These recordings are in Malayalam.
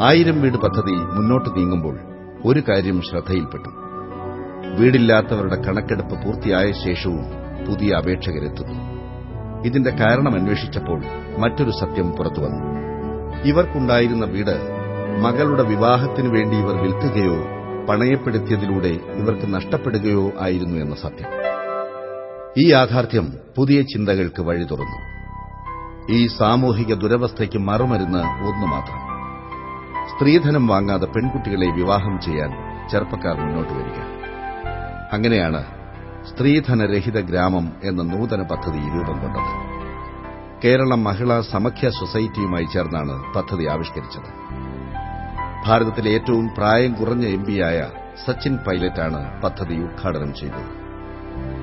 1000 വീട് പദ്ധതി മുന്നോട്ട് നീങ്ങുമ്പോൾ ഒരു കാര്യം ശ്രദ്ധയിൽപ്പെട്ടു. വീടില്ലാത്തവരുടെ കണക്കെടുപ്പ് പൂർത്തിയായ ശേഷവും പുതിയ അപേക്ഷകരെത്തുന്നു. ഇതിന്റെ കാരണം അന്വേഷിച്ചപ്പോൾ മറ്റൊരു സത്യം പുറത്തുവന്നു. ഇവർക്കുണ്ടായിരുന്ന വീട് മകളുടെ വിവാഹത്തിനു വേണ്ടി ഇവർ വിൽക്കുകയോ പണയപ്പെടുത്തിയതിലൂടെ ഇവർക്ക് നഷ്ടപ്പെടുകയോ ആയിരുന്നു എന്ന സത്യം. ഈ യാഥാർത്ഥ്യം പുതിയ ചിന്തകൾക്ക് വഴി തുറന്നു. ഈ സാമൂഹിക ദുരവസ്ഥയ്ക്ക് മറുമരുന്ന് ഒന്നു മാത്രം: സ്ത്രീധനം വാങ്ങാതെ പെൺകുട്ടികളെ വിവാഹം ചെയ്യാൻ ചെറുപ്പക്കാർ മുന്നോട്ട് വരിക. അങ്ങനെയാണ് സ്ത്രീധനരഹിത ഗ്രാമം എന്ന നൂതന പദ്ധതി രൂപം കൊണ്ടത്. കേരള മഹിളാ സമഖ്യ സൊസൈറ്റിയുമായി ചേർന്നാണ് പദ്ധതി ആവിഷ്കരിച്ചത്. ഭാരതത്തിലെ ഏറ്റവും പ്രായം കുറഞ്ഞ എംപിയായ സച്ചിൻ പൈലറ്റാണ് പദ്ധതി ഉദ്ഘാടനം ചെയ്തത്.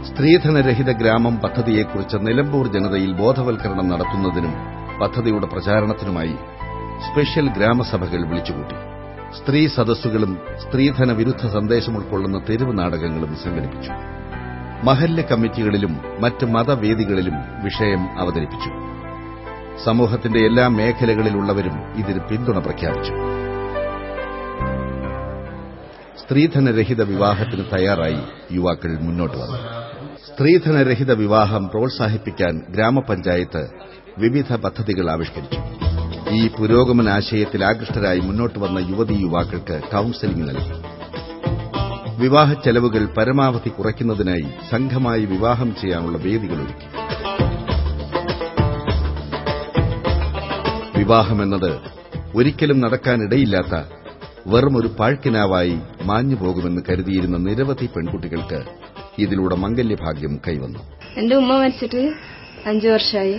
സ്ത്രീധനരഹിത ഗ്രാമം പദ്ധതിയെക്കുറിച്ച് നിലമ്പൂർ ജനതയിൽ ബോധവൽക്കരണം നടത്തുന്നതിനും പദ്ധതിയുടെ പ്രചാരണത്തിനുമായി സ്പെഷ്യൽ ഗ്രാമസഭകൾ വിളിച്ചുകൂട്ടി. സ്ത്രീ സദസ്സുകളും സ്ത്രീധന വിരുദ്ധ സന്ദേശം ഉൾക്കൊള്ളുന്ന തെരുവ് നാടകങ്ങളും സംഘടിപ്പിച്ചു. മഹല്ല് കമ്മിറ്റികളിലും മറ്റ് മതവേദികളിലും വിഷയം അവതരിപ്പിച്ചു. സമൂഹത്തിന്റെ എല്ലാ മേഖലകളിലുള്ളവരും ഇതിന് പിന്തുണ പ്രഖ്യാപിച്ചു. സ്ത്രീധനരഹിത വിവാഹത്തിന് തയ്യാറായി യുവാക്കൾ മുന്നോട്ട് വന്നു. സ്ത്രീധനരഹിത വിവാഹം പ്രോത്സാഹിപ്പിക്കാൻ ഗ്രാമപഞ്ചായത്ത് വിവിധ പദ്ധതികൾ ആവിഷ്കരിച്ചു. ഈ പുരോഗമനാശയത്തിൽ ആകൃഷ്ടരായി മുന്നോട്ട് വന്ന യുവതീ യുവാക്കൾക്ക് കൌൺസലിംഗ് നൽകി. വിവാഹ ചെലവുകൾ പരമാവധി കുറയ്ക്കുന്നതിനായി സംഘമായി വിവാഹം ചെയ്യാനുള്ള വേദികളൊരുക്കി. വിവാഹമെന്നത് ഒരിക്കലും നടക്കാനിടയില്ലാത്ത വെറുമൊരു പാഴ്ക്കിനാവായി മാഞ്ഞുപോകുമെന്ന് കരുതിയിരുന്ന നിരവധി പെൺകുട്ടികൾക്ക് ഇതിലൂടെ മംഗല്യഭാഗ്യം കൈവന്നു. എന്റെ ഉമ്മ മരിച്ചിട്ട് 5 വർഷമായി.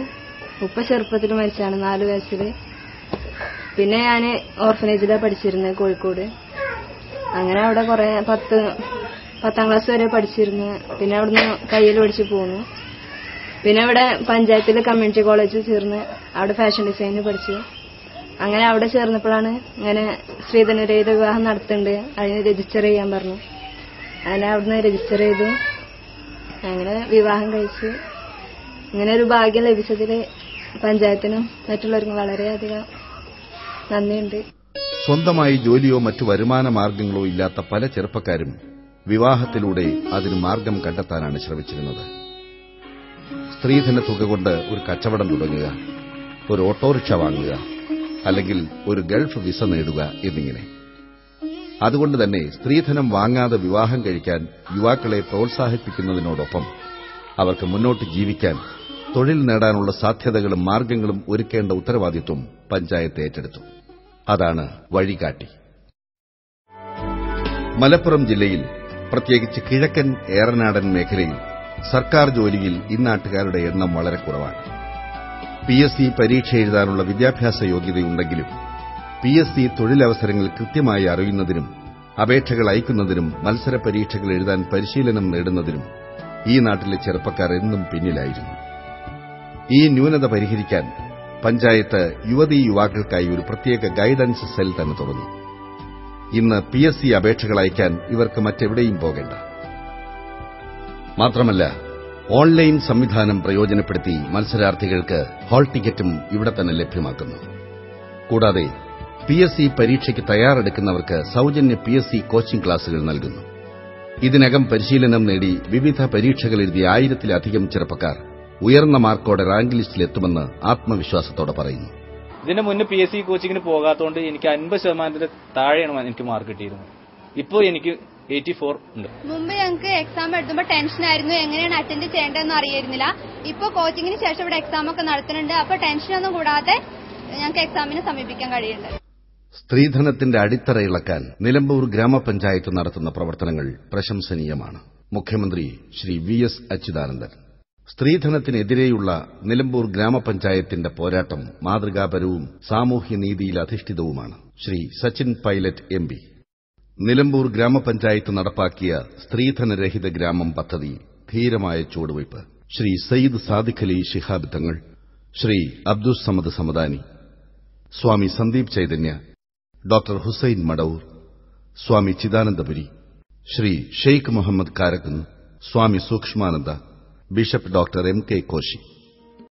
ഉപ്പ ചെറുപ്പത്തിൽ മരിച്ചാണ്, 4 വയസ്സിൽ. പിന്നെ ഞാൻ ഓർഫനേജിലാണ് പഠിച്ചിരുന്നത്, കോഴിക്കോട്. അങ്ങനെ അവിടെ കുറെ 10ാം ക്ലാസ് വരെ പഠിച്ചിരുന്നു. പിന്നെ അവിടുന്ന് കയ്യിൽ പഠിച്ചു പോന്നു. പിന്നെ ഇവിടെ പഞ്ചായത്തിൽ കമ്മ്യൂണിറ്റി കോളേജിൽ ചേർന്ന് അവിടെ ഫാഷൻ ഡിസൈനിന് പഠിച്ചു. അങ്ങനെ അവിടെ ചേർന്നപ്പോഴാണ് ഇങ്ങനെ സ്ത്രീധനരഹിത വിവാഹം നടത്തുന്നുണ്ട്, അതിന് രജിസ്റ്റർ ചെയ്യാൻ പറഞ്ഞു. അങ്ങനെ അവിടുന്ന് രജിസ്റ്റർ ചെയ്തു. അങ്ങനെ വിവാഹം കഴിച്ചു. ഇങ്ങനെ ഒരു ഭാഗ്യം ലഭിച്ചതിൽ പഞ്ചായത്തിനും മറ്റുള്ളവർക്കും വളരെയധികം നന്ദിയുണ്ട്. സ്വന്തമായി ജോലിയോ മറ്റു വരുമാന മാർഗ്ഗങ്ങളോ ഇല്ലാത്ത പല ചെറുപ്പക്കാരും വിവാഹത്തിലൂടെ അതിന് മാർഗ്ഗം കണ്ടെത്താനാണ് ശ്രമിച്ചിരുന്നത്. സ്ത്രീധന തുക കൊണ്ട് ഒരു കച്ചവടം തുടങ്ങുക, ഒരു ഓട്ടോറിക്ഷ വാങ്ങുക, അല്ലെങ്കിൽ ഒരു ഗൾഫ് വിസ നേടുക എന്നിങ്ങനെ. അതുകൊണ്ട് തന്നെ സ്ത്രീധനം വാങ്ങാതെ വിവാഹം കഴിക്കാൻ യുവാക്കളെ പ്രോത്സാഹിപ്പിക്കുന്നതിനോടൊപ്പം അവർക്ക് മുന്നോട്ട് ജീവിക്കാൻ, തൊഴിൽ നേടാനുള്ള സാധ്യതകളും മാർഗ്ഗങ്ങളും ഒരുക്കേണ്ട ഉത്തരവാദിത്വം പഞ്ചായത്ത് ഏറ്റെടുത്തു. അതാണ് വഴികാട്ടി. മലപ്പുറം ജില്ലയിൽ, പ്രത്യേകിച്ച് കിഴക്കൻ ഏറനാടൻ മേഖലയിൽ സർക്കാർ ജോലിയിൽ ഇന്നാട്ടുകാരുടെ എണ്ണം വളരെ കുറവാണ്. PSC പരീക്ഷ എഴുതാനുള്ള വിദ്യാഭ്യാസ യോഗ്യതയുണ്ടെങ്കിലും PSC തൊഴിലവസരങ്ങൾ കൃത്യമായി അറിയുന്നതിനും അപേക്ഷകൾ അയക്കുന്നതിനും മത്സര പരീക്ഷകൾ എഴുതാൻ പരിശീലനം നേടുന്നതിനും ഈ നാട്ടിലെ ചെറുപ്പക്കാർ എന്നും പിന്നിലായിരുന്നു. ഈ ന്യൂനത പരിഹരിക്കാൻ പഞ്ചായത്ത് യുവതീ യുവാക്കൾക്കായി ഒരു പ്രത്യേക ഗൈഡൻസ് സെൽ തന്നെ തുറന്നു. ഇന്ന് PSC അപേക്ഷകൾ അയക്കാൻ ഇവർക്ക് മറ്റെവിടെയും പോകേണ്ട. മാത്രമല്ല, ഓൺലൈൻ സംവിധാനം പ്രയോജനപ്പെടുത്തി മത്സരാർത്ഥികൾക്ക് ഹാൾ ടിക്കറ്റും ഇവിടെ തന്നെ ലഭ്യമാക്കുന്നു. കൂടാതെ PSC പരീക്ഷയ്ക്ക് തയ്യാറെടുക്കുന്നവർക്ക് സൌജന്യ PSC കോച്ചിംഗ് ക്ലാസുകൾ നൽകുന്നു. ഇതിനകം പരിശീലനം നേടി വിവിധ പരീക്ഷകൾ എഴുതിയ 1000-ലധികം ചെറുപ്പക്കാർ ഉയർന്ന മാർക്കോടെ റാങ്ക് ലിസ്റ്റിലെത്തുമെന്ന് ആത്മവിശ്വാസത്തോടെ പറയുന്നു. ഇതിന് മുന്നേ PSC കോച്ചിങ്ങിന് പോകാത്തതുകൊണ്ട് എനിക്ക് 50% താഴെയാണ് എനിക്ക് മാർക്ക് കിട്ടിയിരുന്നത്. ഇപ്പോൾ എനിക്ക് 84 ഉണ്ട്. മുമ്പ് ഞങ്ങൾക്ക് എക്സാം എഴുതുമ്പോൾ ടെൻഷനായിരുന്നു, എങ്ങനെയാണ് അറ്റൻഡ് ചെയ്യേണ്ടതെന്ന് അറിയായിരുന്നില്ല. ഇപ്പോൾ കോച്ചിങ്ങിന് ശേഷം ഇവിടെ എക്സാം ഒക്കെ നടത്തുന്നുണ്ട്. അപ്പോൾ ടെൻഷനൊന്നും കൂടാതെ ഞങ്ങൾക്ക് എക്സാമിനെ സമീപിക്കാൻ കഴിയുന്നുണ്ട്. സ്ത്രീധനത്തിന്റെ അടിത്തറ ഇളക്കാൻ നിലമ്പൂർ ഗ്രാമപഞ്ചായത്ത് നടത്തുന്ന പ്രവർത്തനങ്ങൾ പ്രശംസനീയമാണ്. മുഖ്യമന്ത്രി ശ്രീ VS അച്യുതാനന്ദൻ സ്ത്രീധനത്തിനെതിരെയുള്ള നിലമ്പൂർ ഗ്രാമപഞ്ചായത്തിന്റെ പോരാട്ടം മാതൃകാപരവും സാമൂഹ്യനീതിയിൽ അധിഷ്ഠിതവുമാണ്. ശ്രീ സച്ചിൻ പൈലറ്റ് MP നിലമ്പൂർ ഗ്രാമപഞ്ചായത്ത് നടപ്പാക്കിയ സ്ത്രീധനരഹിത ഗ്രാമം പദ്ധതി ധീരമായ ചുവടുവയ്പ്. ശ്രീ സയ്യിദ് സാദിഖ് അലി ശിഹാബ് തങ്ങൾ, ശ്രീ അബ്ദുസ് സമദ് സമദാനി, സ്വാമി സന്ദീപ് ചൈതന്യ, ഡോക്ടർ ഹുസൈൻ മടവൂർ, സ്വാമി ചിദാനന്ദപുരി, ശ്രീ ഷെയ്ഖ് മുഹമ്മദ് കാരക്കുന്ന്, സ്വാമി Sukshmananda, bishop doctor MK Koshy